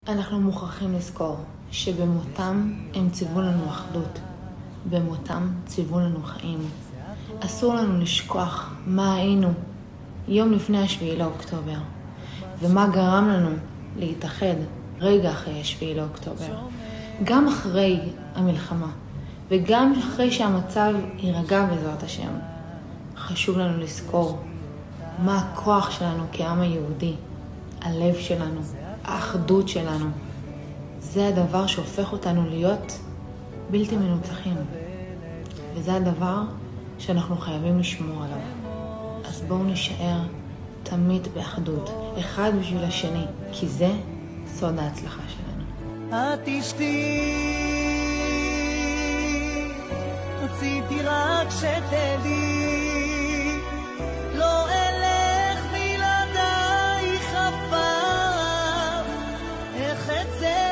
אנחנו מוכרחים לזכור שבמותם הם ציוו לנו אחדות, במותם ציוו לנו חיים. אסור לנו לשכוח מה היינו יום לפני השביעי לאוקטובר, ומה גרם לנו להתאחד רגע אחרי השביעי לאוקטובר. גם אחרי המלחמה, וגם אחרי שהמצב יירגע בעזרת השם, חשוב לנו לזכור מה הכוח שלנו כעם היהודי, הלב שלנו, האחדות שלנו. זה הדבר שהופך אותנו להיות בלתי מנוצחים. וזה הדבר שאנחנו חייבים לשמור עליו. אז בואו נשאר תמיד באחדות, אחד בשביל השני, כי זה סוד ההצלחה שלנו. את אשתי, רציתי רק שתדעי, לא אלך בלעדייך אף פעם, איך אצא